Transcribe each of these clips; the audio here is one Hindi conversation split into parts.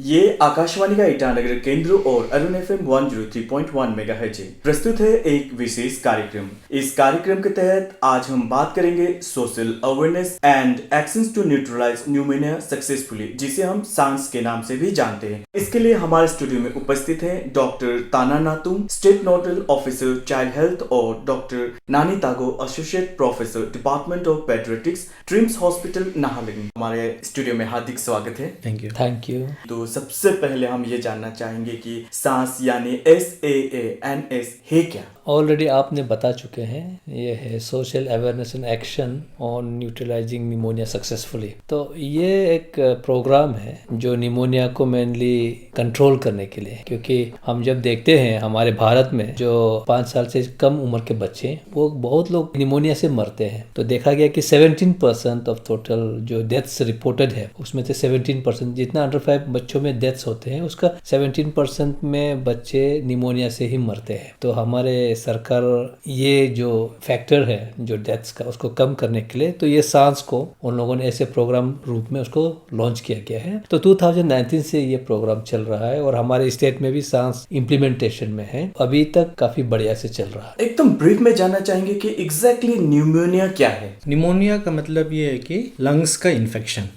ये आकाशवाणी का ईटानगर केंद्र और अरुण FM 103.1 मेगाहर्ट्ज प्रस्तुत है एक विशेष कार्यक्रम। इस कार्यक्रम के तहत आज हम बात करेंगे social awareness and actions to neutralise pneumonia successfully, जिसे हम सांस के नाम से भी जानते हैं। इसके लिए हमारे स्टूडियो में उपस्थित हैं doctor Tana Natung, state nodal officer child health, और doctor Nani Tago, associate professor department of paediatrics, TRIHMS hospital Naharlagun. हमारे स्टूडियो में हार्दिक स्वागत है। Thank you. तो सबसे पहले हम ये जानना चाहेंगे कि सांस यानी SAANS है क्या? ऑलरेडी आपने बता चुके हैं, ये है social awareness and action on neutralising pneumonia successfully. तो ये एक प्रोग्राम है जो निमोनिया को मेनली कंट्रोल करने के लिए, क्योंकि हम जब देखते हैं हमारे भारत में जो 5 साल से कम उम्र के बच्चे वो बहुत लोग निमोनिया से मरते हैं। तो देखा गया कि 17% ऑफ टोटल जो डेथ्स रिपोर्टेड है उसमें से 17% जितना अंडर 5 बच्चों में डेथ्स होते हैं उसका 17% में बच्चे निमोनिया से ही मरते हैं। तो हमारे सरकार ये जो फैक्टर है जो डेथ्स का उसको कम करने के लिए, तो ये सांस को उन लोगों ने ऐसे प्रोग्राम रूप में उसको लॉन्च किया गया है। तो 2019 से ये प्रोग्राम चल रहा है और हमारे स्टेट में भी सांस इम्प्लीमेंटेशन में है। अभी तक काफी बढ़िया से चल रहा है। एकदम ब्रीफ में जानना चाहेंगे कि एग्जैक्टली न्यूमोनिया क्या है? निमोनिया का मतलब ये है कि लंग्स का इन्फेक्शन।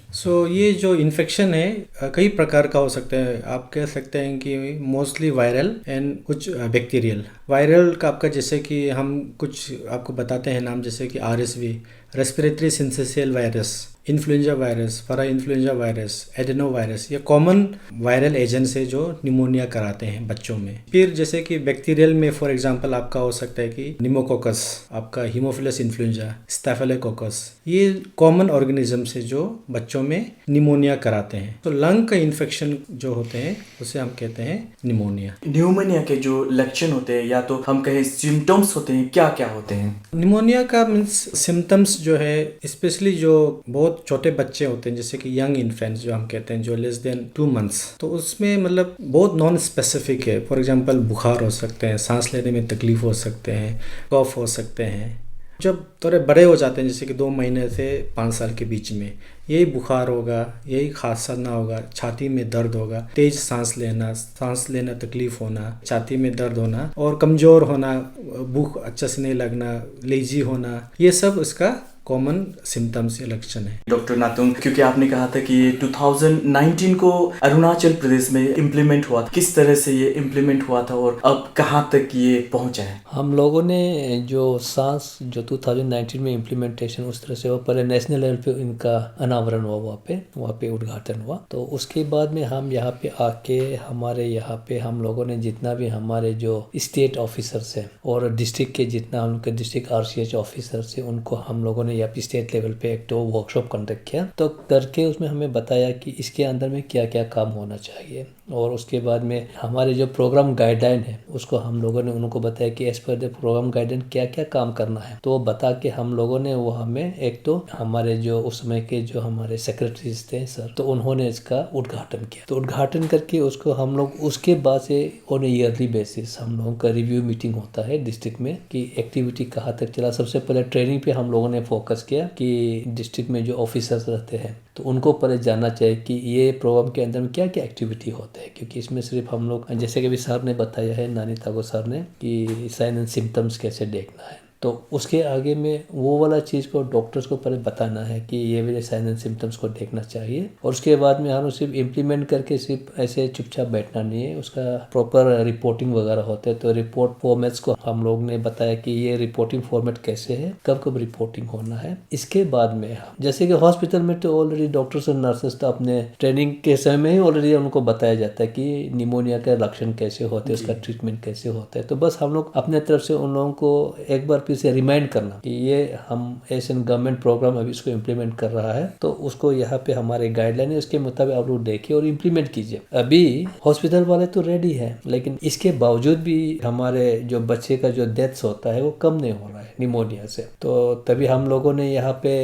ये जो इन्फेक्शन है कई प्रकार का हो सकता है। आप कह सकते हैं कि मोस्टली वायरल एंड कुछ बैक्टीरियल। वायरल का आपका जैसे कि हम कुछ आपको बताते हैं नाम, जैसे कि RSV, respiratory syncytial virus, influenza virus, परा इन्फ्लुएंजा वायरस, एडेनो वायरस, ये कॉमन वायरल एजेंट्स है जो निमोनिया कराते हैं बच्चों में। फिर जैसे कि बैक्टीरियल में फॉर एग्जांपल आपका हो सकता है कि निमोकोकस, आपका हीमोफिलस इन्फ्लुएंजा, स्टेफिलोकोकस, ये कॉमन ऑर्गेनिजम्स है जो बच्चों में निमोनिया कराते हैं। तो लंग का इन्फेक्शन जो होते हैं उसे हम कहते हैं निमोनिया। निमोनिया के जो लक्षण होते हैं या तो हम कहें सिम्टम्स होते हैं, क्या क्या होते हैं? निमोनिया का मीन्स सिम्टम्स जो है, स्पेशली जो बहुत छोटे बच्चे होते हैं जैसे कि यंग इन्फेंट्स जो हम कहते हैं, जो लेस देन 2 months, तो उसमें मतलब बहुत नॉन स्पेसिफिक है। फॉर एग्जांपल बुखार हो सकते हैं, सांस लेने में तकलीफ हो सकते हैं, कफ हो सकते हैं। जब थोड़े बड़े हो जाते हैं जैसे कि 2 महीने से 5 साल के बीच में, यही बुखार होगा, यही खांसना होगा, छाती में दर्द होगा, तेज सांस लेना तकलीफ होना, छाती में दर्द होना और कमज़ोर होना, भूख अच्छा से नहीं लगना, लेजी होना, ये सब इसका कॉमन सिम्टम्स या लक्षण है। डॉक्टर नातुंग, क्योंकि आपने कहा था कि 2019 को अरुणाचल प्रदेश में इम्प्लीमेंट हुआ था, किस तरह से ये इम्प्लीमेंट हुआ था और अब कहाँ तक ये पहुँचा है? हम लोगों ने जो सांस जो 2019 में इम्प्लीमेंटेशन उस तरह से, वो पहले नेशनल लेवल पे इनका अनावरण हुआ, वहाँ पे उद्घाटन हुआ। तो उसके बाद में हम यहाँ पे आके हमारे यहाँ पे हम लोगों ने जितना भी हमारे जो स्टेट ऑफिसर्स हैं और डिस्ट्रिक्ट के जितना उनके डिस्ट्रिक्ट RCH ऑफिसर्स हैं, उनको हम लोगों ने या स्टेट लेवल पे एक तो वर्कशॉप कंडक्ट किया। तो करके उसमें हमें बताया कि इसके अंदर में क्या क्या काम होना चाहिए, और उसके बाद में हमारे जो प्रोग्राम गाइडलाइन है उसको हम लोगों ने उनको बताया कि as per the programme guideline क्या क्या काम करना है। तो वो बता के हम लोगों ने वो हमें एक तो हमारे जो उस समय के जो हमारे सेक्रेटरीज थे सर, तो उन्होंने इसका उद्घाटन किया। तो उद्घाटन करके उसको हम लोग उसके बाद से ऑन ईयरली बेसिस हम लोगों का रिव्यू मीटिंग होता है डिस्ट्रिक्ट में कि एक्टिविटी कहाँ तक चला। सबसे पहले ट्रेनिंग पे हम लोगों ने फोकस किया कि डिस्ट्रिक्ट में जो ऑफिसर्स रहते हैं तो उनको पहले जानना चाहिए कि ये प्रोग्राम के अंदर में क्या क्या एक्टिविटी होता है, क्योंकि इसमें सिर्फ हम लोग, जैसे कि अभी सर ने बताया है, नानी तागो सर ने, कि साइन एंड सिम्टम्स कैसे देखना है। तो उसके आगे में वो वाला चीज़ को डॉक्टर्स को पहले बताना है कि ये वाले साइन एंड सिम्टम्स को देखना चाहिए, और उसके बाद में हम सिर्फ इम्प्लीमेंट करके सिर्फ ऐसे चुपचाप बैठना नहीं है, उसका प्रॉपर रिपोर्टिंग वगैरह होते हैं। तो रिपोर्ट फॉर्मेट्स को हम लोग ने बताया कि ये रिपोर्टिंग फॉर्मेट कैसे है, कब कब रिपोर्टिंग होना है। इसके बाद में जैसे कि हॉस्पिटल में तो ऑलरेडी डॉक्टर्स और नर्सेस तो अपने ट्रेनिंग के समय में ही ऑलरेडी उनको बताया जाता है कि निमोनिया के लक्षण कैसे होते हैं, उसका ट्रीटमेंट कैसे होता है। तो बस हम लोग अपने तरफ से उन लोगों को एक बार फिर से रिमाइंड करना कि ये हम एशियन गवर्नमेंट प्रोग्राम अभी इसको इम्प्लीमेंट कर रहा है, तो उसको यहाँ पे हमारे गाइडलाइन है, उसके मुताबिक आप लोग देखिए और इम्प्लीमेंट कीजिए। अभी हॉस्पिटल वाले तो रेडी है, लेकिन इसके बावजूद भी हमारे जो बच्चे का जो डेथ्स होता है वो कम नहीं हो रहा है निमोनिया से। तो तभी हम लोगों ने यहाँ पे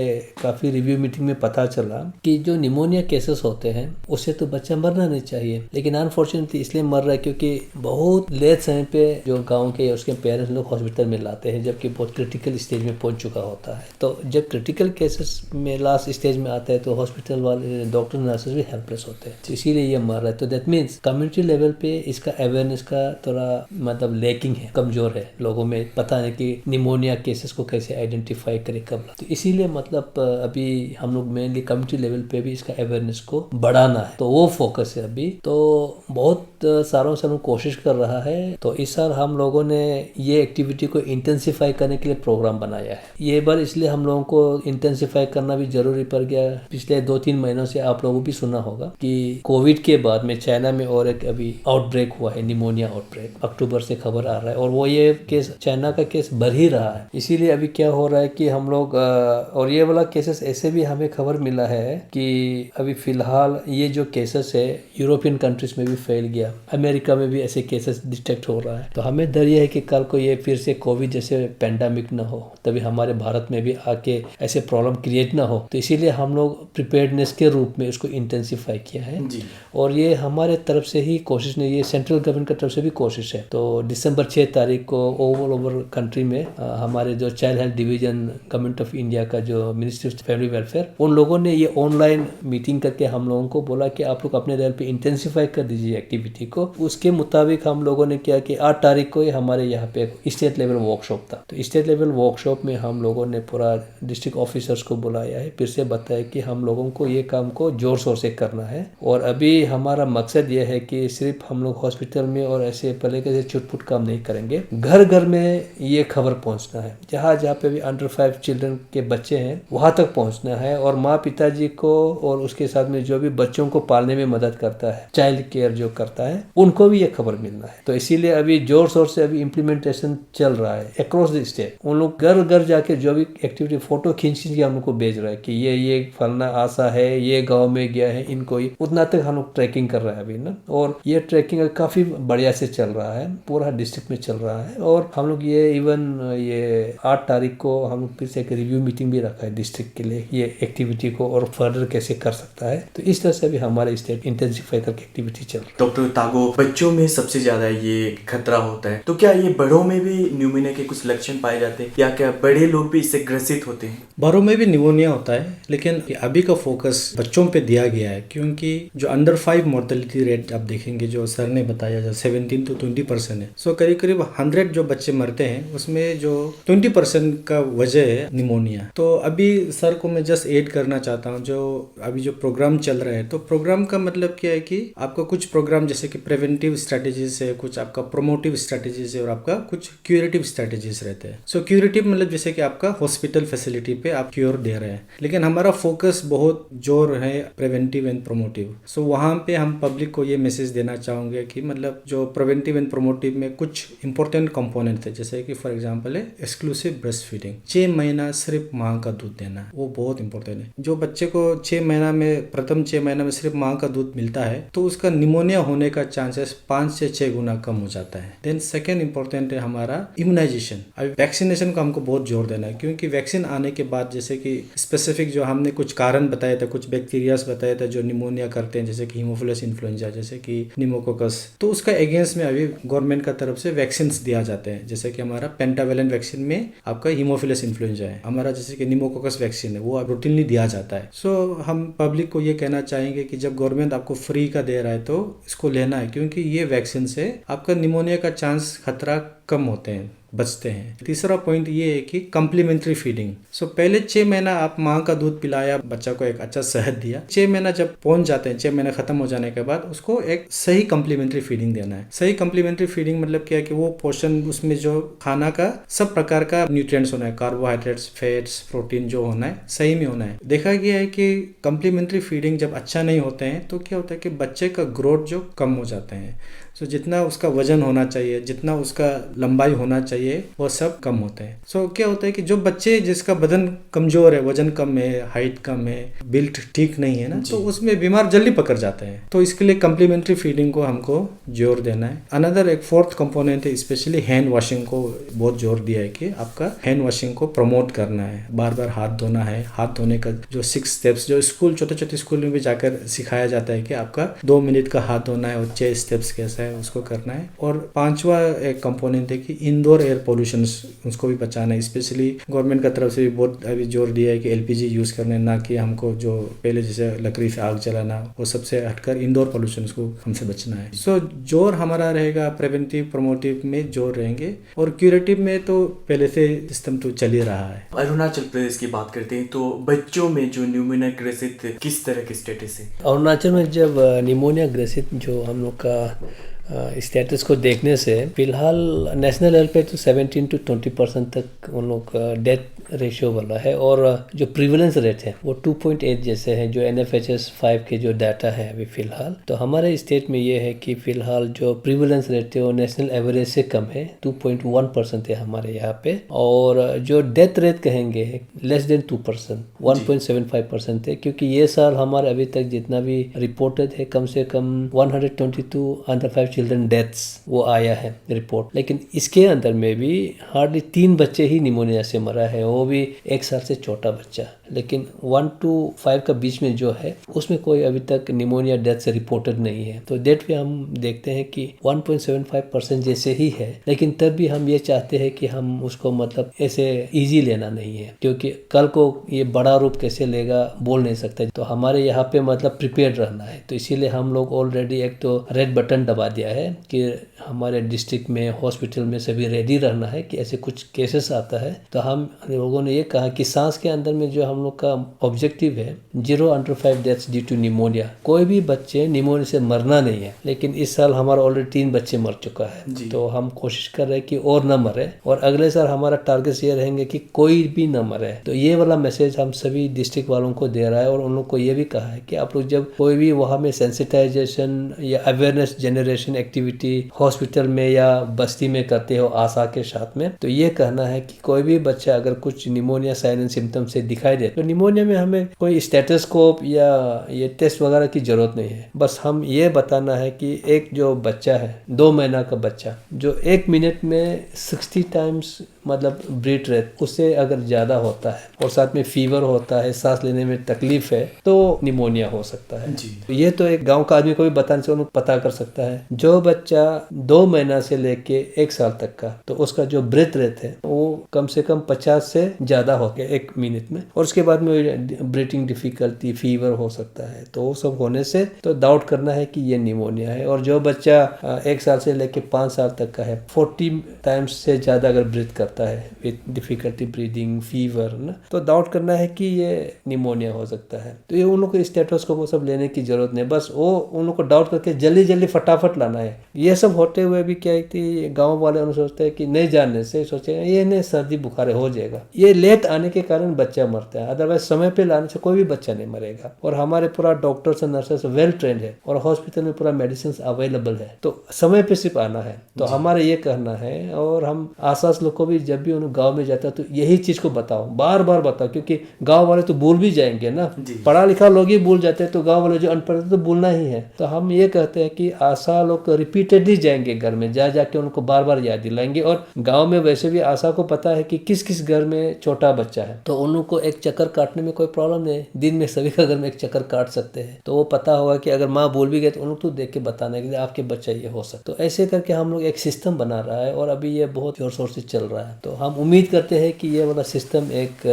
काफ़ी रिव्यू मीटिंग में पता चला कि जो निमोनिया केसेस होते हैं उससे तो बच्चा मरना नहीं चाहिए, लेकिन अनफॉर्चुनेटली इसलिए मर रहा है क्योंकि बहुत लेट समय पे जो गाँव के उसके पेरेंट्स लोग हॉस्पिटल में लाते हैं, जबकि बहुत क्रिटिकल स्टेज में पहुंच चुका होता है। तो जब क्रिटिकल केसेस में लास्ट स्टेज में आता है तो हॉस्पिटल वाले डॉक्टर नर्सेज भी हेल्पलेस होते हैं, तो इसीलिए ये मर रहा है। तो दैट मीन्स कम्युनिटी लेवल पे इसका अवेयरनेस का थोड़ा मतलब लैकिंग है, कमजोर है, लोगों में पता नहीं कि निमोनिया केसेस को कैसे आइडेंटिफाई करे कब। तो इसीलिए मतलब अभी हम लोग मेनली कम्युनिटी लेवल पे भी इसका अवेयरनेस को बढ़ाना है, तो वो फोकस है अभी। तो बहुत सालों से हम कोशिश कर रहा है। तो इस साल हम लोगों ने ये एक्टिविटी को इंटेंसिफाई करने के लिए प्रोग्राम बनाया है। ये बार इसलिए हम लोगों को इंटेंसिफाई करना भी जरूरी पड़ गया। पिछले 2-3 महीनों से आप लोगों भी सुना होगा कि कोविड के बाद में चाइना में और एक अभी आउटब्रेक हुआ है, निमोनिया आउटब्रेक, अक्टूबर से खबर आ रहा है, और वो ये केस चाइना का केस बढ़ ही रहा है। इसीलिए अभी क्या हो रहा है कि हम लोग और ये वाला केसेस ऐसे भी हमें खबर मिला है कि अभी फिलहाल ये जो केसेस है यूरोपियन कंट्रीज में भी फैल गया, अमेरिका में भी ऐसे केसेस डिटेक्ट हो रहा है। तो हमें डर ये है कि कल को ये फिर से कोविड जैसे पेंडेमिक ना हो, तभी हमारे भारत में भी आके ऐसे प्रॉब्लम क्रिएट ना हो। तो इसीलिए हम लोग प्रिपेयर्डनेस के रूप में इसको इंटेंसिफाई किया है जी। और ये हमारे तरफ से ही कोशिश नहीं, ये सेंट्रल गवर्नमेंट की तरफ से भी कोशिश है। तो दिसंबर 6 तारीख को ऑल ओवर कंट्री में हमारे जो child health division government of India का जो मिनिस्ट्री ऑफ फैमिली वेलफेयर, उन लोगों ने ये ऑनलाइन मीटिंग करके हम लोगों को बोला कि आप लोग अपने लेवल पे इंटेंसिफाई कर दीजिए एक्टिविटी को। उसके मुताबिक हम लोगों ने किया कि 8 तारीख को हमारे यहाँ पे स्टेट लेवल वर्कशॉप था। तो स्टेट लेवल वर्कशॉप में हम लोगों ने पूरा डिस्ट्रिक्ट ऑफिसर्स को बुलाया है, फिर से बताया कि हम लोगों को ये काम को जोर शोर से करना है। और अभी हमारा मकसद ये है कि सिर्फ हम लोग हॉस्पिटल में और ऐसे पहले के छुटपुट काम नहीं करेंगे, घर घर में ये खबर पहुंचना है। जहाँ जहाँ पे भी अंडर 5 चिल्ड्रन के बच्चे हैं वहां तक पहुंचना है, और माँ पिताजी को और उसके साथ में जो भी बच्चों को पालने में मदद करता है, चाइल्ड केयर जो करता है, उनको भी ये खबर मिलना है। तो इसीलिए अभी जोर शोर से अभी इम्प्लीमेंटेशन चल रहा है अक्रॉस द स्टेट। उन लोग घर घर जाके जो भी एक्टिविटी फोटो खींच के हम लोग को भेज रहा है कि ये फलना आशा है, ये गांव में गया है, इनको ही उतना तक हम लोग ट्रैकिंग कर रहे हैं अभी ना। और ये ट्रैकिंग काफी बढ़िया से चल रहा है, पूरा डिस्ट्रिक्ट में चल रहा है। और हम लोग ये इवन ये 8 तारीख को हम लोग फिर से एक रिव्यू मीटिंग भी रखा है डिस्ट्रिक्ट के लिए, ये एक्टिविटी को और फर्दर कैसे कर सकता है। तो इस तरह से अभी हमारे स्टेट इंटेंसिफाई करके एक्टिविटी चल रही है। डॉक्टर तागो, बच्चों में सबसे ज्यादा ये खतरा होता है, तो क्या ये बड़ों में भी न्यूमोनिया के कुछ लक्षण पाए जाते हैं, या क्या बड़े लोग भी इससे ग्रसित होते हैं? बड़ों में भी निमोनिया होता है, लेकिन अभी का फोकस बच्चों पे दिया गया है, क्योंकि जो अंडर 5 मोर्टेलिटी रेट आप देखेंगे, जो सर ने बताया, जो 17 to 20% है। सो करीब करीब 100 जो बच्चे मरते हैं उसमें जो 20% का वजह है निमोनिया। तो अभी सर को मैं जस्ट ऐड करना चाहता हूँ, जो अभी जो प्रोग्राम चल रहा है, तो प्रोग्राम का मतलब क्या है कि आपका कुछ प्रोग्राम जैसे कि प्रिवेंटिव स्ट्रेटेजीज है, कुछ आपका प्रोमोटिव स्ट्रेटेजीज है, और आपका कुछ क्यूरेटिव स्ट्रेटेजीज रहते हैं। सो क्यूरेटिव मतलब जैसे कि आपका हॉस्पिटल फैसिलिटी पे आप क्योर दे रहे हैं, लेकिन हमारा फोकस बहुत जोर है प्रिवेंटिव एंड प्रोमोटिव। सो वहाँ पे हम पब्लिक को ये मैसेज देना चाहेंगे कि मतलब जो प्रिवेंटिव एंड प्रोमोटिव में कुछ इंपॉर्टेंट कंपोनेंट थे, जैसे कि फॉर एग्जांपल है एक्सक्लूसिव ब्रेस्ट फीडिंग, 6 महीना सिर्फ माँ का दूध देना, वो बहुत इंपॉर्टेंट है। जो बच्चे को 6 महीना में, प्रथम 6 महीना में सिर्फ माँ का दूध मिलता है, तो उसका निमोनिया होने का चांसेस 5 से 6 गुना कम हो जाता है। देन सेकेंड इंपॉर्टेंट है हमारा इम्यूनाइजेशन। अभी वैक्सीनेशन का हमको बहुत जोर देना है, क्योंकि वैक्सीन आने के बाद जैसे कि स्पेसिफिक जो हमने कुछ कारण बताया था, कुछ बैक्टीरियाज बताया था जो निमोनिया करते हैं, जैसे कि हीमोफिलस इन्फ्लुएंजा, जैसे कि निमोकोकस, तो उसका अगेंस्ट में अभी गवर्नमेंट का तरफ से वैक्सीन दिया जाते हैं। जैसे कि हमारा पेंटावेलेंट वैक्सीन में आपका हीमोफिलस इन्फ्लुएंजा है, हमारा जैसे कि निमोकोकस वैक्सीन है, वो रूटीनली दिया जाता है। सो हम पब्लिक को ये कहना चाहेंगे कि जब गवर्नमेंट आपको फ्री का दे रहा है तो इसको लेना है, क्योंकि ये वैक्सीन से आपका निमोनिया का चांस खतरा कम होते हैं, बचते हैं। तीसरा पॉइंट ये है कि कम्प्लीमेंट्री फीडिंग। सो पहले 6 महीना आप माँ का दूध पिलाया, बच्चा को एक अच्छा सेहत दिया, 6 महीना जब पहुंच जाते हैं, 6 महीना खत्म हो जाने के बाद उसको एक सही कम्प्लीमेंट्री फीडिंग देना है। सही कम्प्लीमेंट्री फीडिंग मतलब क्या है कि वो पोर्शन, उसमें जो खाना का सब प्रकार का न्यूट्रिएंट्स होना है, कार्बोहाइड्रेट्स, फैट्स, प्रोटीन जो होना है सही में होना है। देखा गया है कि कम्प्लीमेंट्री फीडिंग जब अच्छा नहीं होते हैं तो क्या होता है कि बच्चे का ग्रोथ जो कम हो जाते हैं। सो जितना उसका वजन होना चाहिए, जितना उसका लंबाई होना चाहिए, वो सब कम होते हैं। सो क्या होता है कि जो बच्चे जिसका बदन कमजोर है, वजन कम है, हाइट कम है, बिल्ट ठीक नहीं है ना, तो उसमें बीमार जल्दी पकड़ जाते हैं। तो इसके लिए कम्प्लीमेंट्री फीडिंग को हमको जोर देना है। अनदर एक फोर्थ कंपोनेंट है, स्पेशली हैंड वॉशिंग को बहुत जोर दिया है कि आपका हैंड वॉशिंग को प्रमोट करना है, बार बार हाथ धोना है। हाथ धोने का जो 6 स्टेप्स जो स्कूल, छोटे छोटे स्कूल में भी जाकर सिखाया जाता है कि आपका 2 मिनट का हाथ धोना है और 6 स्टेप्स कैसा है उसको करना है। और पांचवा एक कंपोनेंट है कि इंडोर एयर पोल्यूशन उसको भी बचाना है। स्पेशली गवर्नमेंट का तरफ से भी बहुत अभी जोर दिया है कि एलपीजी यूज़ करना है, ना कि हमको जो पहले जैसे लकड़ी से आग जलाना, वो सबसे हटकर इंडोर पोल्यूशन को हमसे बचना है। सो जोर हमारा रहेगा प्रिवेंटिव प्रोमोटिव में जोर रहेंगे, और क्यूरेटिव में तो पहले से सिस्टम तो चल ही रहा है। अरुणाचल प्रदेश की बात करते हैं तो बच्चों में जो न्यूमोनिया ग्रसित किस तरह के स्टेटस है? अरुणाचल में जब निमोनिया ग्रसित जो हम लोग का स्टेटस को देखने से फिलहाल नेशनल लेवल पे तो 17 to 20% तक उन लोग का डेथ रेशियो वाला है, और जो प्रिवलेंस रेट है वो 2.8 जैसे है जो NFHS 5 के जो डाटा है अभी फिलहाल। तो हमारे स्टेट में ये है कि फिलहाल जो प्रिवलेंस रेट है वो नेशनल एवरेज से कम है, 2.1% है हमारे यहाँ पे, और जो डेथ रेट कहेंगे लेस देन 2%, 1.75% है, क्योंकि ये साल हमारे अभी तक जितना भी रिपोर्टेड है कम से कम 122 अंडर 5 चिल्ड्रन डेथ्स वो आया है रिपोर्ट। लेकिन इसके अंदर में भी हार्डली 3 बच्चे ही निमोनिया से मरा है, वो भी 1 साल से छोटा बच्चा। लेकिन 1 to 5 का बीच में जो है उसमें कोई अभी तक निमोनिया डेथ से रिपोर्टेड नहीं है। तो डेट पे हम देखते हैं कि 1.75% जैसे ही है, लेकिन तब भी हम ये चाहते हैं कि हम उसको मतलब ऐसे इजी लेना नहीं है, क्योंकि कल को ये बड़ा रूप कैसे लेगा बोल नहीं सकते। तो हमारे यहाँ पे मतलब प्रिपेयर्ड रहना है। तो इसीलिए हम लोग ऑलरेडी एक तो रेड बटन दबा दिया है कि हमारे डिस्ट्रिक्ट में हॉस्पिटल में सभी रेडी रहना है कि ऐसे कुछ केसेस आता है। तो हम लोगों ने ये कहा कि सांस के अंदर में जो हम लोग का ऑब्जेक्टिव है 0 under 5 deaths due to pneumonia, कोई भी बच्चे निमोनिया से मरना नहीं है। लेकिन इस साल हमारा ऑलरेडी 3 बच्चे मर चुका है, तो हम कोशिश कर रहे हैं कि और न मरे, और अगले साल हमारा टारगेट ये रहेंगे कि कोई भी न मरे। तो ये वाला मैसेज हम सभी डिस्ट्रिक्ट वालों को दे रहा है, और उन लोग को ये भी कहा है कि आप लोग जब कोई भी वहाँ में सेंसिटाइजेशन या अवेयरनेस जनरेशन एक्टिविटी हॉस्पिटल में या बस्ती में करते हो आशा के साथ में, तो ये कहना है कि कोई भी बच्चा अगर कुछ निमोनिया साइन एंड सिम्टम से दिखाई दे तो निमोनिया में हमें कोई स्टेथोस्कोप या ये टेस्ट वगैरह की जरूरत नहीं है। बस हम ये बताना है कि एक जो बच्चा है 2 महीना का बच्चा जो 1 मिनट में 60 टाइम्स मतलब ब्रीथ रेट उससे अगर ज़्यादा होता है और साथ में फीवर होता है, सांस लेने में तकलीफ है, तो निमोनिया हो सकता है। तो ये तो एक गांव का आदमी को भी बताने से उन्हें पता कर सकता है। जो बच्चा 2 महीना से लेके 1 साल तक का, तो उसका जो ब्रीथ रेट है वो कम से कम 50 से ज़्यादा हो गया 1 मिनट में, और उसके बाद में ब्रीथिंग डिफिकल्टी, फीवर हो सकता है। तो वो सब होने से तो डाउट करना है कि ये निमोनिया है। और जो बच्चा 1 साल से लेके 5 साल तक का है 40 टाइम्स से ज़्यादा अगर ब्रीथ करता है विद डिफिकल्टी ब्रीदिंग, फीवर ना, तो डाउट करना है कि ये निमोनिया हो सकता है। तो ये उन लोग को स्टेथोस्कोप वो सब लेने की जरूरत नहीं, बस वो उन लोग को डाउट करके जल्दी जल्दी फटाफट लाना है। ये सब होते हुए भी क्या है कि गाँव वाले उन्हें सोचते हैं कि नहीं जानने से सोचेगा ये नहीं सर्दी बुखार हो जाएगा। ये लेट आने के कारण बच्चा मरता है, अदरवाइज समय पे लाने से कोई भी बच्चा नहीं मरेगा। और हमारे पूरा डॉक्टर्स और नर्सेस वेल ट्रेंड है, और हॉस्पिटल में पूरा मेडिसिन अवेलेबल है, तो समय पे सिर्फ आना है। तो हमारा ये कहना है, और हम आसास लोग को भी जब भी उन गाँव में जाता है तो यही चीज को बताओ, बार बार बताओ, क्योंकि गाँव वाले तो भूल भी जाएंगे ना, पढ़ा लिखा लोग ही भूल जाते हैं, तो गाँव वाले जो अनपढ़ तो भूलना ही है। तो हम ये कहते हैं कि आशा लोग रिपीटेडली जाएंगे घर में, जा जाके उनको बार बार याद दिलाएंगे। और गाँव में वैसे भी आशा को पता है कि किस किस घर में छोटा बच्चा है, तो उन लोग को एक चक्कर काटने में कोई प्रॉब्लम नहीं, दिन में सभी का घर में एक चक्कर काट सकते हैं। तो वो पता होगा कि अगर माँ बोल भी गए तो उन लोग तो देख के बताना है कि आपके बच्चा ये हो सकता। तो ऐसे करके हम लोग एक सिस्टम बना रहा है, और अभी ये बहुत जोर शोर से चल रहा है। तो हम उम्मीद करते हैं कि ये वाला सिस्टम एक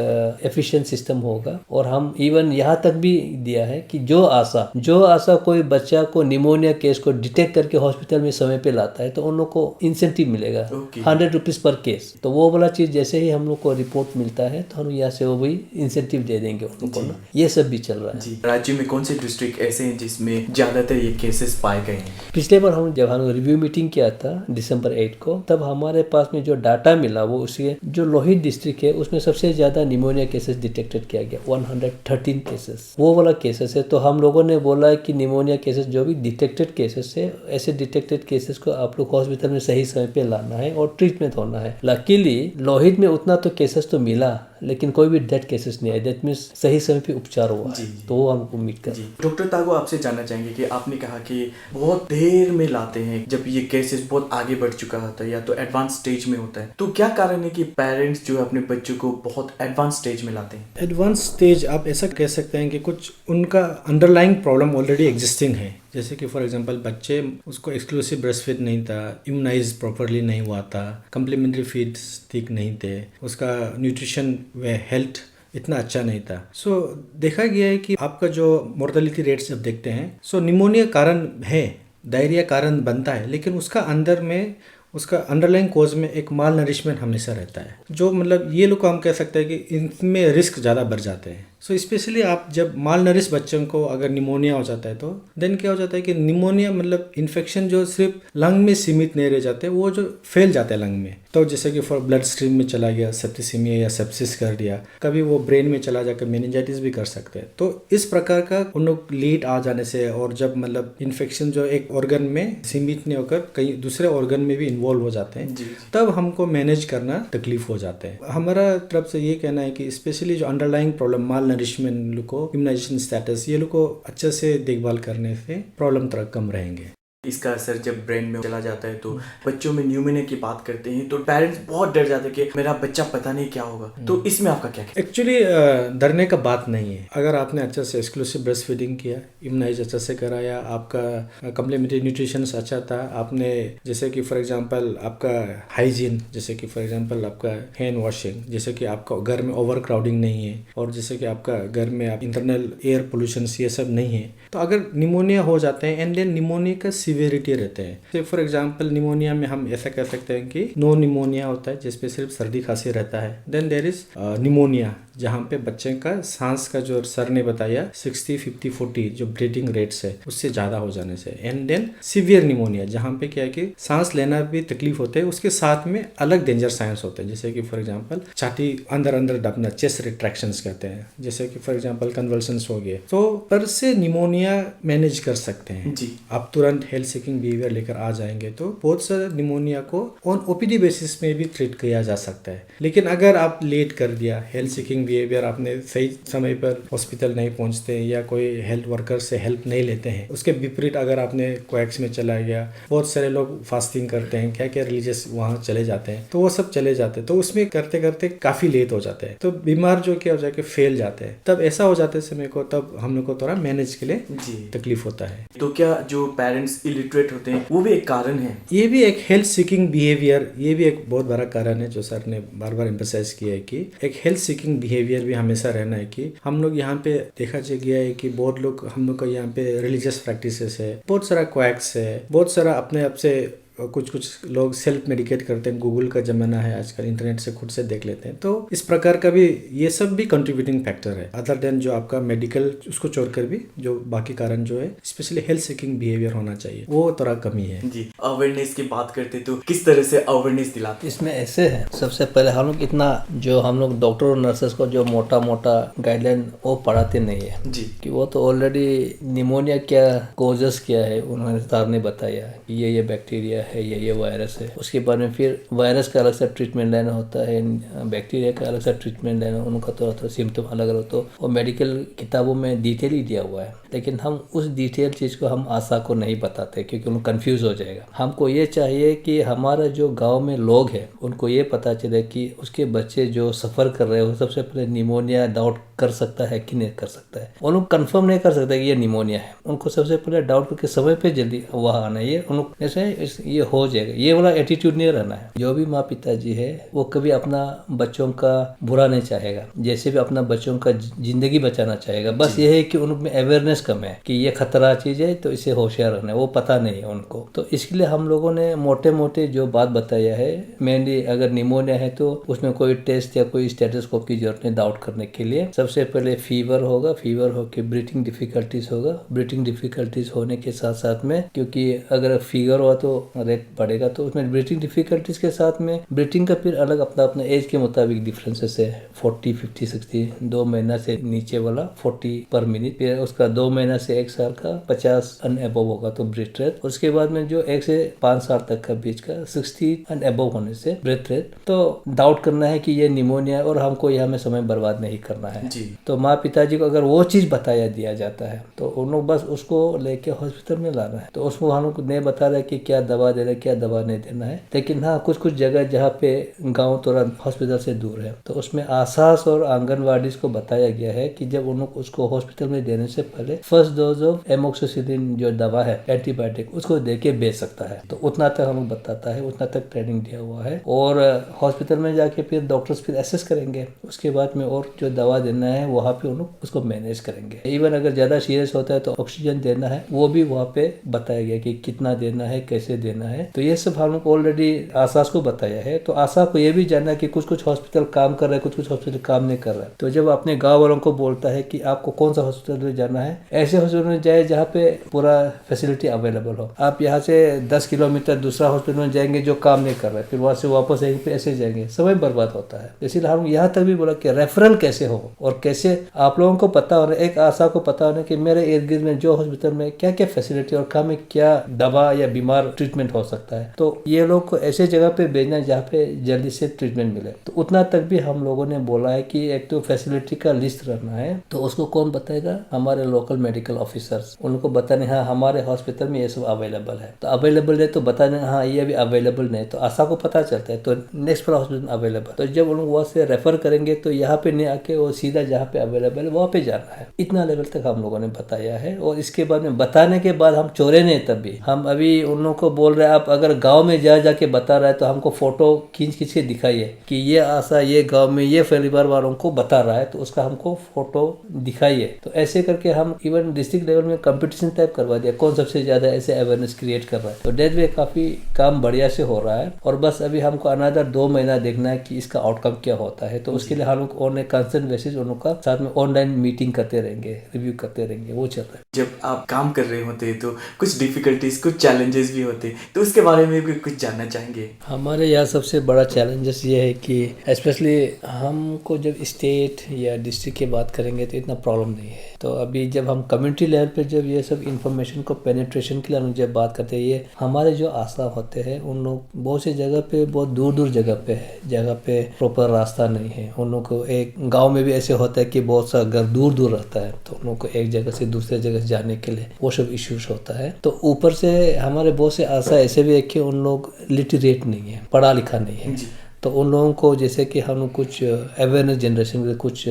एफिशिएंट सिस्टम होगा। और हम इवन यहाँ तक भी दिया है कि जो आशा कोई बच्चा को निमोनिया केस को डिटेक्ट करके हॉस्पिटल में समय पे लाता है तो उन लोग को इंसेंटिव मिलेगा 100 रुपीज पर केस। तो वो वाला चीज जैसे ही हम लोग को रिपोर्ट मिलता है तो हम यहाँ से वो भी इंसेंटिव दे देंगे उन लोग को ना। ये सब भी चल रहा है। राज्य में कौन से डिस्ट्रिक्ट ऐसे हैं जिसमें ज्यादातर ये केसेस पाए गए हैं? पिछले बार जब हम रिव्यू मीटिंग किया था दिसंबर 8 को, तब हमारे पास में जो डाटा मिला वो उसके जो लोहित डिस्ट्रिक्ट है उसमें सबसे ज्यादा निमोनिया केसेस डिटेक्टेड किया गया, 113 केसेस वो वाला केसेस है। तो हम लोगों ने बोला कि निमोनिया केसेस जो भी डिटेक्टेड केसेस है, ऐसे डिटेक्टेड केसेस को आप लोग हॉस्पिटल में सही समय पे लाना है और ट्रीटमेंट होना है। लकीली लोहित में उतना तो केसेस तो मिला, लेकिन कोई भी डेथ केसेस नहीं आए, दैट मीन्स सही समय पे उपचार हुआ है। तो वो हम उम्मीद कर। डॉक्टर तागो, आपसे जानना चाहेंगे कि आपने कहा कि बहुत देर में लाते हैं जब ये केसेस बहुत आगे बढ़ चुका होता है या तो एडवांस स्टेज में होता है, तो क्या कारण है कि पेरेंट्स जो है अपने बच्चों को बहुत एडवांस स्टेज में लाते हैं? एडवांस स्टेज आप ऐसा कह सकते हैं कि कुछ उनका अंडरलाइंग प्रॉब्लम ऑलरेडी एग्जिस्टिंग है। जैसे कि फॉर एग्जांपल बच्चे उसको एक्सक्लूसिव ब्रेस्ट फीड नहीं था, इम्यूनाइज प्रॉपरली नहीं हुआ था, कम्प्लीमेंट्री फीड्स ठीक नहीं थे, उसका न्यूट्रिशन व हेल्थ इतना अच्छा नहीं था। सो देखा गया है कि आपका जो मोर्टेलिटी रेट्स जब देखते हैं, सो निमोनिया कारण है, डायरिया कारण बनता है, लेकिन उसका अंदर में उसका अंडरलाइंग कोज में एक माल नरिशमेंट हमेशा रहता है, जो मतलब ये लोग हम कह सकते हैं कि इनमें रिस्क ज़्यादा बढ़ जाते हैं। सो स्पेशली आप जब माल नरिश बच्चों को अगर निमोनिया हो जाता है तो देन क्या हो जाता है कि निमोनिया मतलब इन्फेक्शन जो सिर्फ लंग में सीमित नहीं रह जाते, वो जो फैल जाते हैं लंग में। तो जैसे कि फॉर ब्लड स्ट्रीम में चला गया, सेप्टिसीमिया या सेप्सिस कर दिया, कभी वो ब्रेन में चला जाकर मेनिंजाइटिस भी कर सकते हैं। तो इस प्रकार का उन लोग लेट आ जाने से, और जब मतलब इन्फेक्शन जो एक ऑर्गन में सीमित नहीं होकर कहीं दूसरे ऑर्गन में भी इन्वॉल्व हो जाते हैं, तब हमको मैनेज करना तकलीफ हो जाते हैं। हमारा तरफ से ये कहना है कि स्पेशली जो अंडरलाइंग प्रॉब्लम माल नरिशमेंट लोग को, इम्यूनाइजेशन स्टेटस, ये लोग को अच्छे से देखभाल करने से प्रॉब्लम थोड़ा कम रहेंगे। इसका असर जब ब्रेन में चला जाता है तो बच्चों में न्यूमोनिया की बात करते हैं तो पेरेंट्स बहुत डर जाते हैं कि मेरा बच्चा पता नहीं क्या होगा। तो इसमें आपका क्या कहना है? एक्चुअली डरने का बात नहीं है। अगर आपने अच्छे से एक्सक्लूसिव ब्रेस्ट फीडिंग किया, इम्यूनाइज अच्छे से कराया, आपका कम्प्लीमेंट्री न्यूट्रिशन अच्छा था, आपने जैसे कि फॉर एग्जांपल आपका हाइजीन, जैसे कि फॉर एग्जांपल आपका हैंड वॉशिंग, जैसे कि आपका घर में ओवर क्राउडिंग नहीं है, और जैसे कि आपका घर में आप इंटरनल एयर पोल्यूशन ये सब नहीं है, तो अगर निमोनिया हो जाते हैं एंड देन निमोनिया का सीवियरिटी रहते हैं। तो फॉर एग्जांपल निमोनिया में हम ऐसा कह सकते हैं कि नो निमोनिया होता है जिसमें सिर्फ सर्दी खांसी रहता है। देन देयर इज निमोनिया जहाँ पे बच्चे का सांस का जो सर ने बताया 60, 50, 40 जो ब्रीथिंग रेट्स है उससे ज़्यादा हो जाने से। एंड देन सीवियर निमोनिया जहाँ पे क्या है कि सांस लेना भी तकलीफ होते है, उसके साथ में अलग डेंजर साइंस होते हैं, जैसे कि फॉर एग्जांपल छाती अंदर अंदर दबना, चेस्ट रिट्रैक्शंस कहते हैं, जैसे कि फॉर एग्जांपल कन्वल्सन्स हो गए। तो पर से निमोनिया मैनेज कर सकते हैं जी। आप तुरंत हेल्थ सीकिंग बिहेवियर लेकर आ जाएंगे तो बहुत सारे निमोनिया को ऑन ओपीडी बेसिस में भी ट्रीट किया जा सकता है। लेकिन अगर आप लेट कर दिया, हेल्थ सीकिंग बिहेवियर आपने सही समय पर हॉस्पिटल नहीं पहुंचते या कोई हेल्थ वर्कर से हेल्प नहीं लेते हैं, उसके विपरीत अगर आपने कोएक्स में चला गया, बहुत सारे लोग फास्टिंग करते हैं, क्या क्या रिलीजियस वहाँ चले जाते हैं, तो वो सब चले जाते हैं, तो उसमें करते करते काफी लेट हो जाते हैं, तो बीमार जो क्या हो जाके फेल जाते हैं। तब ऐसा हो जाते समय को तब हम लोग को थोड़ा मैनेज के लिए तकलीफ होता है। तो क्या जो पेरेंट्स इलिटरेट होते हैं वो भी एक कारण है? ये भी एक हेल्थ सीकिंग बिहेवियर, ये भी एक बहुत बड़ा कारण है जो सर ने बार बार एम्फसाइज किया है कि एक हेल्थ सीकिंग बिहेवियर भी हमेशा रहना है। कि हम लोग यहाँ पे देखा गया है कि बहुत लोग हम लोग को यहाँ पे रिलीजियस प्रैक्टिसेस है, बहुत सारा क्वैक्स है, बहुत सारा अपने आप से कुछ लोग सेल्फ मेडिकेट करते हैं। गूगल का जमाना है आजकल, इंटरनेट से खुद से देख लेते हैं, तो इस प्रकार का भी ये सब भी कंट्रीब्यूटिंग फैक्टर है अदर देन जो आपका मेडिकल, उसको छोड़कर भी जो बाकी कारण जो है स्पेशली हेल्थ सीकिंग बिहेवियर होना चाहिए, वो थोड़ा कमी है। जी। अवेयरनेस की बात करते तो किस तरह से अवेयरनेस दिलाते? इसमें ऐसे है, सबसे पहले हम लोग इतना जो हम लोग डॉक्टर और नर्सेस को जो मोटा मोटा गाइडलाइन वो पढ़ाते नहीं है जी। कि वो तो ऑलरेडी निमोनिया क्या कोजेस क्या है उन्होंने सर ने बताया कि ये बैक्टीरिया है, ये वायरस है। उसके बाद में फिर वायरस का अलग सा ट्रीटमेंट लेना होता है, बैक्टीरिया का अलग सा ट्रीटमेंट लेना, उनका थोड़ा सिम्टम अलग अलग, तो वो मेडिकल किताबों में डिटेल ही दिया हुआ है। लेकिन हम उस डिटेल चीज़ को हम आशा को नहीं बताते क्योंकि उनको कंफ्यूज हो जाएगा। हमको ये चाहिए कि हमारा जो गांव में लोग हैं उनको ये पता चले कि उसके बच्चे जो सफ़र कर रहे हो, सबसे पहले निमोनिया डाउट कर सकता है कि नहीं कर सकता है। वो लोग कंफर्म नहीं कर सकते कि ये निमोनिया है, उनको सबसे पहले डाउट करके समय पे जल्दी वहाँ आना है। ये उन लोग जैसे ये हो जाएगा, ये वाला एटीट्यूड नहीं रहना है। जो भी माँ पिताजी है वो कभी अपना बच्चों का बुरा नहीं चाहेगा, जैसे भी अपना बच्चों का जिंदगी बचाना चाहेगा। बस ये है कि उनमें अवेयरनेस कम है कि ये खतरा चीज़ है तो इसे होशियार रहना है, वो पता नहीं है उनको। तो इसके लिए हम लोगों ने मोटे मोटे जो बात बताया है, मेनली अगर निमोनिया है तो उसमें कोई टेस्ट या कोई स्टेथोस्कोप की जरूरत नहीं डाउट करने के लिए। सबसे पहले फीवर होगा, फीवर होकर ब्रीथिंग डिफिकल्टीज होगा, ब्रीथिंग डिफिकल्टीज होने के साथ साथ में क्योंकि अगर फीवर हुआ तो रेट बढ़ेगा, तो उसमें ब्रीथिंग डिफिकल्टीज के साथ में ब्रीथिंग का फिर अलग अपना अपना एज के मुताबिक डिफरेंसेस है। 40, 50, 60, 2 महीना से नीचे वाला 40 पर मिनट, फिर उसका 2 महीना से 1 साल का 50 एंड अबव होगा तो ब्रीथ रेट। उसके बाद में जो 1 से 5 साल तक का बीच का 60 एंड अबव होने से ब्रीथ रेट। तो डाउट करना है कि ये निमोनिया और हमको यहाँ में समय बर्बाद नहीं करना है। तो माँ पिताजी को अगर वो चीज़ बताया दिया जाता है तो उन लोग बस उसको लेके हॉस्पिटल में लाना है। तो उसको हम लोग नहीं बता रहे कि क्या दवा दवा देना है, क्या दवा नहीं देना है। लेकिन हाँ, कुछ कुछ जगह जहाँ पे गांव तुरंत हॉस्पिटल से दूर है, तो उसमें आसास और आंगनवाड़ी को बताया गया है कि जब उन उसको हॉस्पिटल में देने से पहले फर्स्ट डोज ऑफ एमोक्सिसिलिन जो दवा है एंटीबायोटिक, उसको दे के बेच सकता है। तो उतना तक हमें बताता है, उतना तक ट्रेनिंग दिया हुआ है। और हॉस्पिटल में जाके फिर डॉक्टर्स फिर एसेस करेंगे, उसके बाद में और जो दवा देना है वहाँ पे उन उसको मैनेज करेंगे। इवन अगर ज़्यादा सीरियस होता है तो ऑक्सीजन देना है, वो भी वहाँ पे बताया गया कि कितना देना है, कैसे देना है। तो ये सब हम लोग ऑलरेडी आसास को बताया है। तो आशा को ये भी जानना है कि कुछ कुछ हॉस्पिटल काम कर रहा है, कुछ कुछ हॉस्पिटल काम नहीं कर रहा है। तो जब अपने गाँव वालों को बोलता है कि आपको कौन सा हॉस्पिटल में जाना है, ऐसे हॉस्पिटल में जाए जहाँ पे पूरा फैसिलिटी अवेलेबल हो। आप यहाँ से 10 किलोमीटर दूसरा हॉस्पिटल में जाएंगे जो काम नहीं कर रहा है, फिर वहाँ से वापस यहीं पे ऐसे जाएंगे, समय बर्बाद होता है। इसीलिए हम यहाँ तक भी बोला कि रेफरल कैसे हो और कैसे आप लोगों को पता होना, एक आशा को पता होना कि मेरे इर्द गिर्द में जो हॉस्पिटल में क्या क्या फैसिलिटी और कहाँ में क्या दवा या बीमार ट्रीटमेंट हो सकता है। तो ये लोग को ऐसे जगह पे भेजना जहाँ पे जल्दी से ट्रीटमेंट मिले। तो उतना तक भी हम लोगों ने बोला है कि एक तो फैसिलिटी का लिस्ट रहना है, तो उसको कौन बताएगा, हमारे लोकल मेडिकल ऑफिसर्स। उनको बताने हाँ हमारे हॉस्पिटल में ये सब अवेलेबल है, तो अवेलेबल है तो बताने हाँ ये अभी अवेलेबल नहीं, तो आशा को पता चलता है तो नेक्स्ट वाला हॉस्पिटल अवेलेबल। तो जब उन लोग वहाँ से रेफर करेंगे तो यहाँ पे नहीं आके वो सीधा जहाँ पे अवेलेबल है वहाँ पे जाना है। इतना लेवल तक हम लोगों ने बताया है। और इसके बाद में बताने के बाद हम चोरे नहीं, तब भी हम अभी उन लोगों को बोल रहे हैं आप अगर गाँव में जा जाके बता रहा है तो हमको फोटो खींच के दिखाइए कि ये आशा ये गाँव में ये परिवार वालों को बता रहा है, तो उसका हमको फोटो दिखाइए। तो ऐसे करके हम इवन डिस्ट्रिक्ट लेवल में कंपटीशन टाइप करवा दिया, कौन सबसे ज्यादा ऐसे अवेयरनेस क्रिएट कर रहा है। तो डेट वे काफी काम बढ़िया से हो रहा है। और बस अभी हमको अनदर 2 महीना देखना है कि इसका आउटकम क्या होता है। तो उसके लिए हम लोग ऑन कंसर्न बेसिस उनका साथ में ऑनलाइन मीटिंग करते रहेंगे, रिव्यू करते रहेंगे, वो चल रहा है। जब आप काम कर रहे होते तो कुछ डिफिकल्टीज, कुछ चैलेंजेस भी होते, तो उसके बारे में भी कुछ जानना चाहेंगे। हमारे यहाँ सबसे बड़ा चैलेंजेस ये है कि स्पेशली हमको जब स्टेट या डिस्ट्रिक्ट की बात करेंगे तो इतना प्रॉब्लम नहीं है। तो अभी जब हम कम्युनिटी लेवल पे जब ये सब इन्फॉर्मेशन को पेनिट्रेशन के लिए हम जब बात करते हैं, ये हमारे जो आशा होते हैं उन लोग बहुत सी जगह पे, बहुत दूर दूर जगह पे है, जगह पे प्रॉपर रास्ता नहीं है। उन लोग को एक गांव में भी ऐसे होता है कि बहुत सा घर दूर दूर रहता है, तो उन लोग को एक जगह से दूसरे जगह जाने के लिए वो सब इश्यूज होता है। तो ऊपर से हमारे बहुत से आशा ऐसे भी है कि उन लोग लिटरेट नहीं है, पढ़ा लिखा नहीं है। तो उन लोगों को जैसे कि हम कुछ अवेयरनेस जनरेशन के कुछ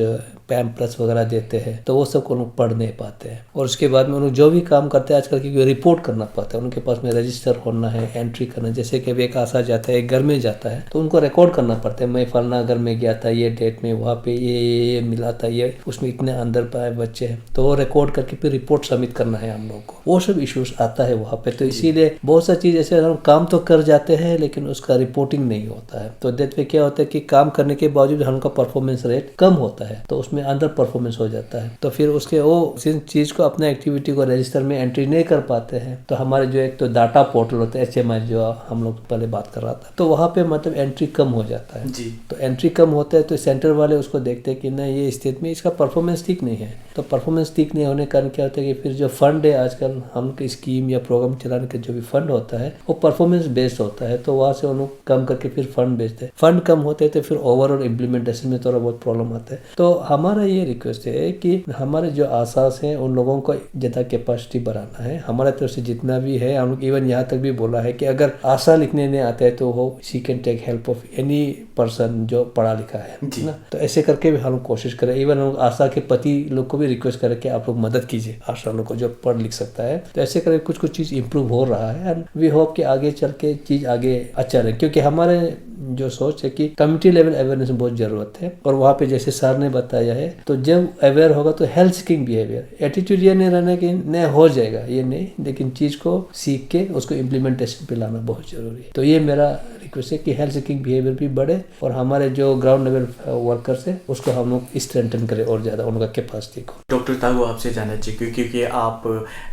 पैम्पलेट्स वगैरह देते हैं, तो वो सब को लोग पढ़ नहीं पाते हैं। और उसके बाद में उन लोग जो भी काम करते हैं आजकल की रिपोर्ट करना पड़ता है, उनके पास में रजिस्टर होना है, एंट्री करना। जैसे कि एक आशा जाता है, एक घर में जाता है, तो उनको रिकॉर्ड करना पड़ता है, मैं फलना घर में गया था, ये डेट में वहाँ पे ये मिला था, ये उसमें इतने अंदर पाए बच्चे हैं, तो वो रिकॉर्ड करके फिर रिपोर्ट सबमिट करना है हम लोग को। वो सब इश्यूज आता है वहाँ पे। तो इसीलिए बहुत सा चीज़ ऐसे हम काम तो कर जाते हैं लेकिन उसका रिपोर्टिंग नहीं होता है। तो डेट पे क्या होता है कि काम करने के बावजूद हमका परफॉर्मेंस रेट कम होता है, तो उसमें अंडर परफॉर्मेंस हो जाता है। तो फिर उसके वो जिस चीज़ को अपने एक्टिविटी को रजिस्टर में एंट्री नहीं कर पाते हैं, तो हमारे जो एक तो डाटा पोर्टल होता है HMI जो हम लोग पहले बात कर रहा था, तो वहाँ पे मतलब एंट्री कम हो जाता है जी। तो एंट्री कम होता है तो सेंटर वाले उसको देखते हैं कि नहीं ये स्टेट में इसका परफॉर्मेंस ठीक नहीं है। तो परफॉर्मेंस ठीक नहीं होने के कारण क्या होता है कि फिर जो फंड है आजकल हम स्कीम या प्रोग्राम चलाने का जो भी फंड होता है वो परफॉर्मेंस बेस्ड होता है, तो वहाँ से उन लोग कम करके फिर फंड भेजते हैं। फंड कम होते हैं तो फिर ओवरऑल इम्प्लीमेंटेशन में थोड़ा बहुत प्रॉब्लम आता है। तो हमारा ये रिक्वेस्ट है कि हमारे जो आसास हैं उन लोगों को ज़्यादा कैपेसिटी बढ़ाना है। हमारे तरफ से जितना भी है, हम लोग इवन यहाँ तक भी बोला है कि अगर आशा लिखने नहीं आता है तो वो she can take help of any person जो पढ़ा लिखा है ना। तो ऐसे करके भी हम लोग कोशिश करें। इवन हम आशा के पति लोग को भी रिक्वेस्ट करें कि आप लोग मदद कीजिए आशा लोग को जो पढ़ लिख सकता है। तो ऐसे करके कुछ कुछ चीज़ इंप्रूव हो रहा है एंड वी होप कि आगे चल के चीज़ आगे अच्छा रहे, क्योंकि हमारे जो सोच है कि कम्युनिटी लेवल अवेयरनेस बहुत ज़रूरत है। और वहाँ पे जैसे सर ने बताया है, तो जब अवेयर होगा तो हेल्थ सीकिंग बिहेवियर, एटीट्यूड ये नहीं रहना कि नहीं हो जाएगा ये नहीं, लेकिन चीज़ को सीख के उसको इम्प्लीमेंटेशन पे लाना बहुत ज़रूरी है। तो ये मेरा रिक्वेस्ट है कि हेल्थ सीकिंग बिहेवियर भी बढ़े और हमारे जो ग्राउंड लेवल वर्कर्स है उसको हम लोग स्ट्रेंथन करें और ज़्यादा उनका कैपेसिटी को। डॉक्टर तागो आपसे जानना चाहिए क्योंकि आप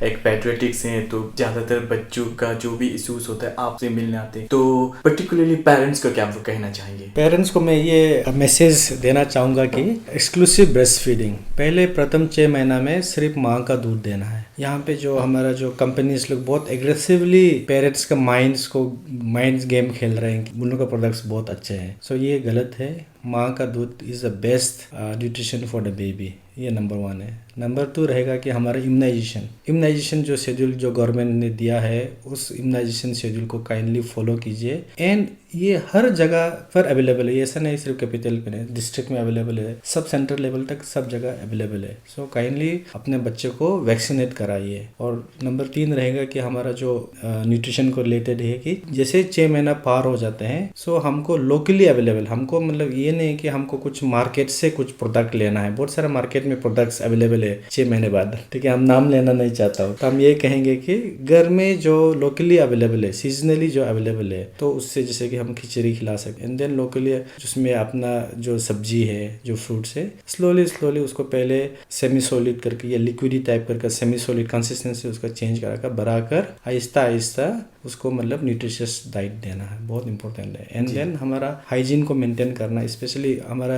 एक पैट्रियटिक्स हैं, तो ज़्यादातर बच्चों का जो भी इश्यूज होता है आपसे मिलने आते हैं, तो पर्टिकुलरली पेरेंट्स को क्या कहना चाहेंगे? पेरेंट्स को मैं ये मैसेज देना चाहूँगा कि एक्सक्लूसिव ब्रेस्ट फीडिंग, पहले प्रथम 6 महीना में सिर्फ माँ का दूध देना है। यहाँ पे जो हमारा जो कंपनीज लोग बहुत एग्रेसिवली पेरेंट्स का माइंड्स गेम खेल रहे हैं, उन लोग का प्रोडक्ट्स बहुत अच्छे हैं। सो ये गलत है। माँ का दूध is the best nutrition for the baby, ये नंबर 1 है। नंबर 2 रहेगा कि हमारा इम्यूनाइजेशन जो शेड्यूल जो गवर्नमेंट ने दिया है उस इम्यूनाइजेशन शेड्यूल को काइंडली फॉलो कीजिए। एंड ये हर जगह पर अवेलेबल है, ऐसा नहीं सिर्फ कैपिटल पे नहीं, डिस्ट्रिक्ट में अवेलेबल है, सब सेंटर लेवल तक सब जगह अवेलेबल है। सो काइंडली अपने बच्चे को वैक्सीनेट कराइए। और नंबर 3 रहेगा कि हमारा जो न्यूट्रिशन को रिलेटेड है कि जैसे 6 महीना पार हो जाते हैं सो हमको लोकली अवेलेबल, हमको मतलब ये नहीं कि हमको कुछ मार्केट से कुछ प्रोडक्ट लेना है। बहुत सारा मार्केट में प्रोडक्ट्स अवेलेबल है 6 महीने बाद, ठीक है, हम नाम लेना नहीं चाहता हूँ, तो हम ये कहेंगे कि घर में जो लोकली अवेलेबल है, सीजनली जो अवेलेबल है, तो उससे जैसे कि हम खिचड़ी खिला सकते हैं। एंड देन लोकली जिसमें अपना जो सब्जी है, जो फ्रूट्स है, स्लोली उसको पहले सेमी सॉलिड करके या लिक्विडी टाइप करके सेमी सॉलिड कंसिस्टेंसी उसका चेंज कराकर बढ़ाकर आहिस्ता उसको मतलब न्यूट्रिशियस डाइट देना है, बहुत इंपॉर्टेंट है। एंड देन हमारा हाइजीन को मेंटेन करना, स्पेशली हमारा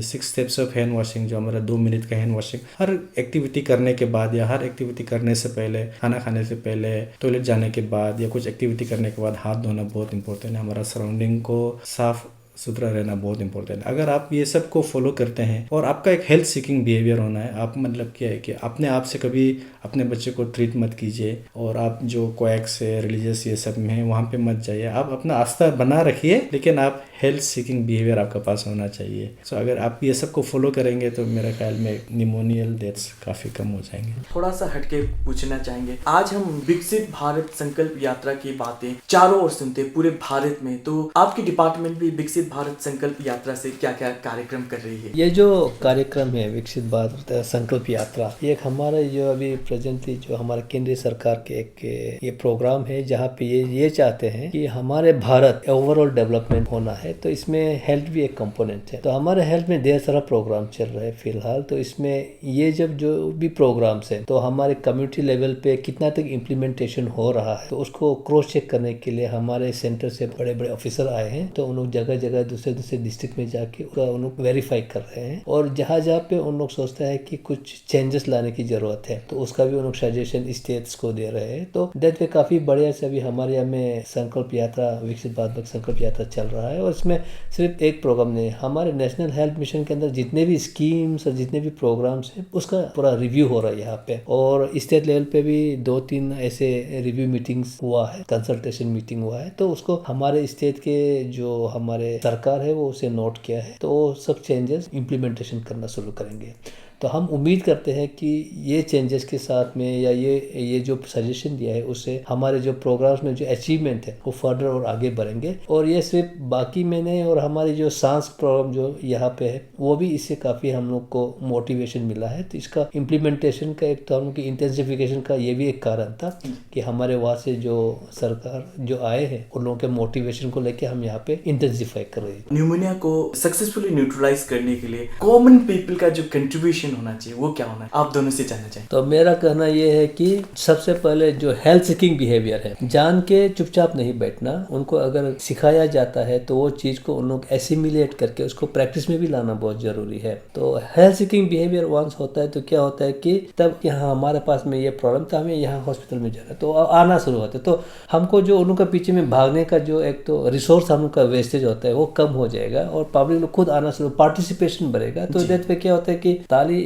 6 स्टेप्स ऑफ हैंड वॉशिंग, जो हमारा 2 मिनट का हैंड वॉशिंग हर एक्टिविटी करने के बाद या हर एक्टिविटी करने से पहले, खाना खाने से पहले, टॉयलेट जाने के बाद या कुछ एक्टिविटी करने के बाद हाथ धोना बहुत इंपॉर्टेंट है। हमारा सराउंडिंग को साफ सुथरा रहना बहुत इंपॉर्टेंट है। अगर आप ये सब को फॉलो करते हैं और आपका एक हेल्थ सीकिंग बिहेवियर होना है, आप मतलब क्या है कि अपने आप से कभी अपने बच्चे को ट्रीट मत कीजिए और आप जो कोएक्स है, रिलीजियस ये सब में है वहाँ पे मत जाइए। आप अपना आस्था बना रखिए, लेकिन आप हेल्थ सीकिंग बिहेवियर आपका पास होना चाहिए। सो अगर आप ये सब को फॉलो करेंगे तो मेरे ख्याल में निमोनियल डेथ्स काफ़ी कम हो जाएंगे। थोड़ा सा हटके पूछना चाहेंगे, आज हम विकसित भारत संकल्प यात्रा की बातें चारों ओर सुनते पूरे भारत में, तो आपकी डिपार्टमेंट भी विकसित भारत संकल्प यात्रा से क्या क्या कार्यक्रम कर रही है? ये जो कार्यक्रम है विकसित भारत संकल्प यात्रा, ये एक हमारा जो अभी प्रेजेंटली जो हमारा केंद्रीय सरकार के एक ये प्रोग्राम है, जहाँ पे ये चाहते हैं कि हमारे भारत ओवरऑल डेवलपमेंट होना है, तो इसमें हेल्थ भी एक कंपोनेंट है। तो हमारे हेल्थ में ढेर सारा प्रोग्राम चल रहा है फिलहाल। तो इसमें ये जब जो भी प्रोग्राम्स है तो हमारे कम्युनिटी लेवल पे कितना तक इम्प्लीमेंटेशन हो रहा है, तो उसको क्रॉस चेक करने के लिए हमारे सेंटर से बड़े बड़े ऑफिसर आए हैं। तो उन लोग जगह जगह दूसरे डिस्ट्रिक्ट में जाके उन लोग वेरीफाई कर रहे हैं, और जहाँ पे उन लोग सोचता है कि कुछ चेंजेस लाने की जरूरत है तो उसका भी उन लोग सजेशन स्टेट्स को दे रहे हैं। तो दैट वे काफी बढ़िया से अभी हमारे यहाँ में संकल्प यात्रा, विकसित भारत संकल्प यात्रा चल रहा है। और इसमें सिर्फ एक प्रोग्राम नहीं, हमारे नेशनल हेल्थ मिशन के अंदर जितने भी स्कीम्स और जितने भी प्रोग्राम्स हैं उसका पूरा रिव्यू हो रहा है यहाँ पे। और स्टेट लेवल पे भी 2-3 ऐसे रिव्यू मीटिंग्स हुआ है, कंसल्टेशन मीटिंग हुआ है। तो उसको हमारे स्टेट के जो हमारे सरकार है वो उसे नोट किया है, तो सब चेंजेस इम्प्लीमेंटेशन करना शुरू करेंगे। तो हम उम्मीद करते हैं कि ये चेंजेस के साथ में या ये जो सजेशन दिया है उससे हमारे जो प्रोग्राम्स में जो अचीवमेंट है वो फर्दर और आगे बढ़ेंगे। और ये सिर्फ बाकी में नहीं, और हमारी जो सांस प्रोग्राम जो यहाँ पे है वो भी इससे काफ़ी हम लोग को मोटिवेशन मिला है। तो इसका इम्प्लीमेंटेशन का एक तो हम लोग की इंटेंसिफिकेशन का ये भी एक कारण था कि हमारे वहाँ से जो सरकार जो आए हैं उन लोगों के मोटिवेशन को लेके हम यहाँ पे इंटेंसिफाई कर रहे हैं। न्यूमोनिया को सक्सेसफुली न्यूट्रलाइज करने के लिए कॉमन पीपल का जो कंट्रीब्यूशन होना चाहिए वो क्या होना है, आप दोनों से जानना चाहिए। तो मेरा कहना ये है कि सबसे पहले जो हेल्थ सीकिंग बिहेवियर है, जान के चुपचाप नहीं बैठना, उनको अगर सिखाया जाता है तो वो चीज को उन लोग एसिमिलेट करके उसको प्रैक्टिस में भी लाना बहुत जरूरी है। तो हेल्थ सीकिंग बिहेवियर वंस होता है तो क्या होता है कि तब यहाँ हमारे पास में ये प्रॉब्लम था, हमें यहाँ हॉस्पिटल में जाना, तो आना शुरू होता है। तो हमको जो उनका पीछे में भागने का जो एक तो रिसोर्स हम लोग का वेस्टेज होता है वो कम हो जाएगा, और पब्लिक लोग खुद आना शुरू, पार्टिसिपेशन बढ़ेगा। तो डेट पे क्या होता है कि ताली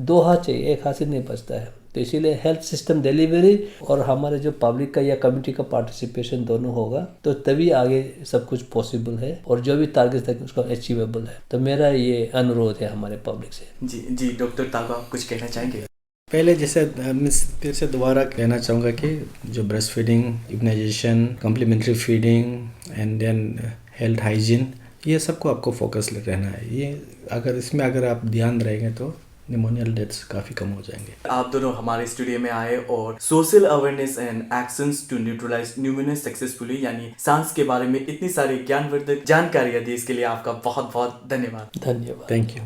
2 हाथ चाहिए, 1 हाथ से नहीं बचता है। तो इसीलिए हेल्थ सिस्टम डिलीवरी और हमारे जो पब्लिक का या कम्युनिटी का पार्टिसिपेशन दोनों होगा तो तभी आगे सब कुछ पॉसिबल है, और जो भी टारगेट तक उसका अचीवेबल है। तो मेरा ये अनुरोध है हमारे पब्लिक से। जी डॉक्टर ताबा, आप कुछ कहना चाहेंगे? पहले जैसे फिर से दोबारा कहना चाहूँगा कि जो breast feeding, immunisation, complementary feeding and then health hygiene, ये सबको आपको फोकस रहना है। ये अगर आप ध्यान रहेंगे तो निमोनियल डेथ्स काफ़ी कम हो जाएंगे। आप दोनों हमारे स्टूडियो में आए और social awareness and actions to neutralise pneumonia successfully यानी सांस के बारे में इतनी सारी ज्ञानवर्धक जानकारियां दी, इसके लिए आपका बहुत बहुत धन्यवाद। Thank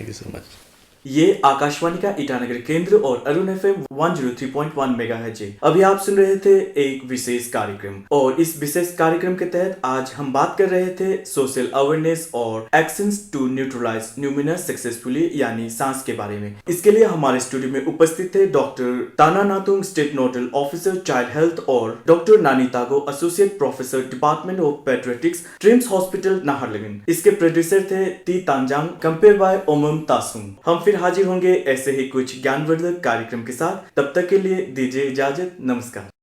you so much. ये आकाशवाणी का ईटानगर केंद्र और अरुण FM 103.1 मेगाहर्ट्ज है। अभी आप सुन रहे थे एक विशेष कार्यक्रम, और इस विशेष कार्यक्रम के तहत आज हम बात कर रहे थे सोशल अवेयरनेस और actions to neutralise pneumonia successfully यानी सांस के बारे में। इसके लिए हमारे स्टूडियो में उपस्थित थे doctor Tana Natung, state nodal officer child health, और doctor Nani Tago, associate professor department of paediatrics, TRIHMS hospital Naharlagun. इसके प्रोड्यूसर थे T Tanjang, compere by Omam Tasung. हम फिर फिर हाजिर होंगे ऐसे ही कुछ ज्ञानवर्धक कार्यक्रम के साथ। तब तक के लिए दीजिए इजाजत। नमस्कार।